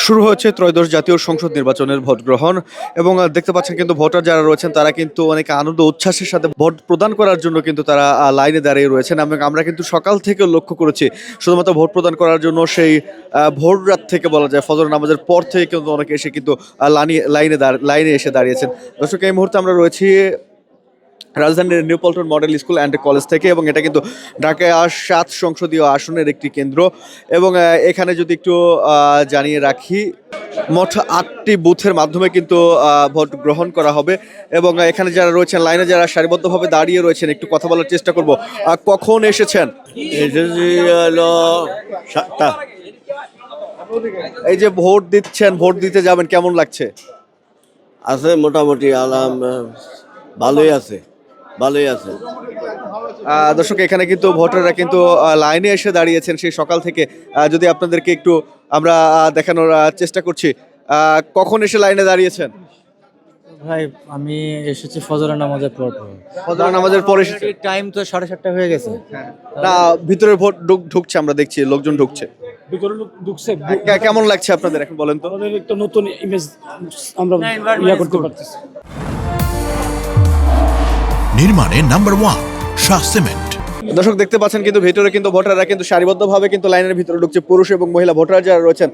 শুরু হয়েছে ত্রয়োদশ জাতীয় সংসদ নির্বাচনের ভোট গ্রহণ এবং দেখতে পাচ্ছেন কিন্তু ভোটার যারা রয়েছেন তারা কিন্তু অনেক আনন্দ উচ্ছ্বাসের সাথে ভোট প্রদান করার জন্য কিন্তু তারা লাইনে দাঁড়িয়ে রয়েছেন এবং আমরা কিন্তু সকাল থেকে লক্ষ্য করেছি শুধুমাত্র ভোট প্রদান করার জন্য সেই ভোর রাত থেকে বলা যায় ফজর নামাজের পর থেকে কিন্তু অনেকে এসে কিন্তু লাইনে এসে দাঁড়িয়েছেন। দর্শক, এই মুহূর্তে আমরা রয়েছি রাজধানীর new Paltan model school and college থেকে এবং এটা কিন্তু ঢাকা ৭ সংসদীয় আসনের একটি কেন্দ্র এবং এখানে যদি একটু জানিয়ে রাখি, মোট ৮টি বুথের মাধ্যমে কিন্তু ভোট গ্রহণ করা হবে এবং এখানে যারা রয়েছেন লাইনে যারা সারিবদ্ধভাবে দাঁড়িয়ে রয়েছেন একটু কথা বলার চেষ্টা করব। কখন এসেছেন? এই যে ভোট দিচ্ছেন, ভোট দিতে যাবেন, কেমন লাগছে? আছে মোটামুটি ভালোই আছে। দর্শক, এখানে কিন্তু ভোটাররা কিন্তু লাইনে এসে দাঁড়িয়েছেন সেই সকাল থেকে। যদি আপনাদেরকে একটু আমরা দেখানোর চেষ্টা করছি, কখন এসে লাইনে দাঁড়িয়েছেন? ভাই আমি এসেছি ফজরের নামাজের পর। ফজর নামাজের পরে এসেছে? টাইম তো ৭:৩০ হয়ে গেছে। না, ভিতরে ভোট ঢুকছে, আমরা দেখছি লোকজন ঢুকছে। ভিতরে লোক ঢুকছে। কেমন লাগছে আপনাদের এখন বলেন তো? আমাদের একটা নতুন ইমেজ আমরা করতে পারতেছি। নির্মাণে নাম্বার 1 শাহ সিমেন্ট। দর্শক, দেখতে পাচ্ছেন কিন্তু ভেতরে কিন্তু ভোটাররা কিন্তু সারিবদ্ধভাবে কিন্তু লাইনের ভিতরে ঢুকছে। পুরুষ এবং মহিলা ভোটার যারা রয়েছেন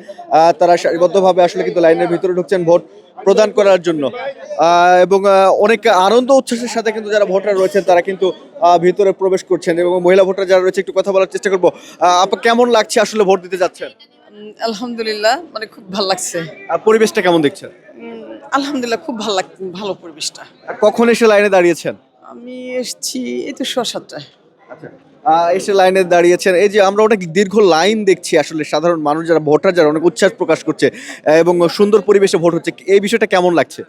তারা সারিবদ্ধভাবে আসলে কিন্তু লাইনের ভিতরে ঢুকছেন ভোট প্রদান করার জন্য এবং অনেক আনন্দ উচ্ছ্বাসের সাথে কিন্তু যারা ভোটার রয়েছেন তারা কিন্তু ভিতরে প্রবেশ করছেন এবং মহিলা ভোটার যারা রয়েছে একটু কথা বলার চেষ্টা করবো। আপা, কেমন লাগছে আসলে ভোট দিতে যাচ্ছেন? আলহামদুলিল্লাহ, মানে খুব ভালো লাগছে। পরিবেশটা কেমন দেখছেন? আলহামদুলিল্লাহ, খুব ভালো লাগছে, ভালো পরিবেশটা। কখন এসে লাইনে দাঁড়িয়েছেন? আমি এসেছি এই তো 7:30। এসে লাইনে দাঁড়িয়েছেন। এই যে আমরা অনেক দীর্ঘ লাইন দেখছি, আসলে সাধারণ মানুষ যারা ভোটার যারা অনেক উচ্ছ্বাস প্রকাশ করছে এবং সুন্দর পরিবেশে ভোট হচ্ছে, এই বিষয়টা কেমন লাগছে?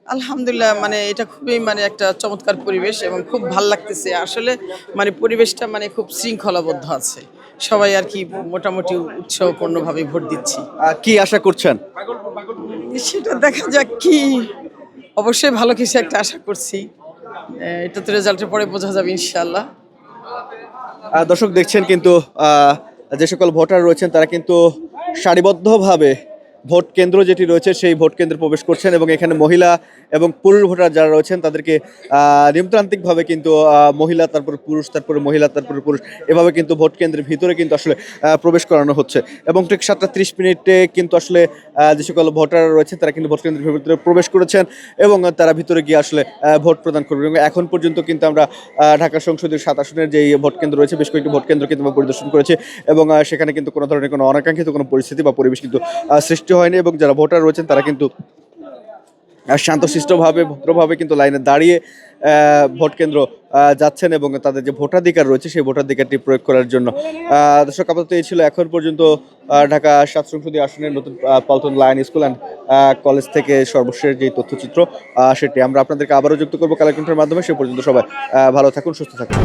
আলহামদুলিল্লাহ, মানে এটা খুবই মানে একটা চমৎকার পরিবেশ এবং খুব ভালো লাগতেছে আসলে। মানে পরিবেশটা মানে খুব শৃঙ্খলাবদ্ধ আছে, সবাই আর কি মোটামুটি উৎসাহপূর্ণভাবে ভোট দিচ্ছি। কি আশা করছেন? সেটা দেখা যাক, কি অবশ্যই ভালো কিছু একটা আশা করছি। এটা তো রেজাল্টের পরে বোঝা যাবে ইনশাআল্লাহ। দর্শক, দেখছেন কিন্তু যে সকল ভোটার রয়েছেন তারা কিন্তু সারিবদ্ধভাবে ভোট কেন্দ্র যেটি রয়েছে সেই ভোট কেন্দ্রে প্রবেশ করছেন এবং এখানে মহিলা এবং পুরুষ ভোটার যারা রয়েছেন তাদেরকে নিয়মতান্ত্রিকভাবে কিন্তু মহিলা, তারপর পুরুষ, তারপরে মহিলা, তারপরে পুরুষ, এভাবে কিন্তু ভোট কেন্দ্রের ভিতরে কিন্তু আসলে প্রবেশ করানো হচ্ছে এবং ঠিক 7:30 কিন্তু আসলে যে সকল ভোটার রয়েছে তারা কিন্তু ভোট কেন্দ্রের ভিতরে প্রবেশ করেছেন এবং তারা ভিতরে গিয়ে আসলে ভোট প্রদান করবেন। এবং এখন পর্যন্ত কিন্তু আমরা ঢাকা সংসদীয় 7 আসনের যে ভোট কেন্দ্র রয়েছে বেশ কয়েকটি ভোট কেন্দ্র কিন্তু আমরা পরিদর্শন করেছি এবং সেখানে কিন্তু কোনো ধরনের কোনো অনাকাঙ্ক্ষিত কোনো পরিস্থিতি বা পরিবেশ কিন্তু সৃষ্টি হয়নি এবং যারা ভোটার রয়েছেন তারা কিন্তু শান্তশিষ্টভাবে ভদ্রভাবে কিন্তু লাইনে দাঁড়িয়ে ভোট কেন্দ্র যাচ্ছেন এবং তাদের যে ভোটাধিকার রয়েছে সেই ভোটাধিকারটি প্রয়োগ করার জন্য। দর্শক, আপাতত এই ছিল এখন পর্যন্ত ঢাকা 7 সংসদীয় আসনের নতুন Paltan lion school and college থেকে সর্বশেষ যে তথ্যচিত্র সেটি আমরা আপনাদেরকে আবারও যুক্ত করবো কালেকশনের মাধ্যমে। সে পর্যন্ত সবাই ভালো থাকুন, সুস্থ থাকুন।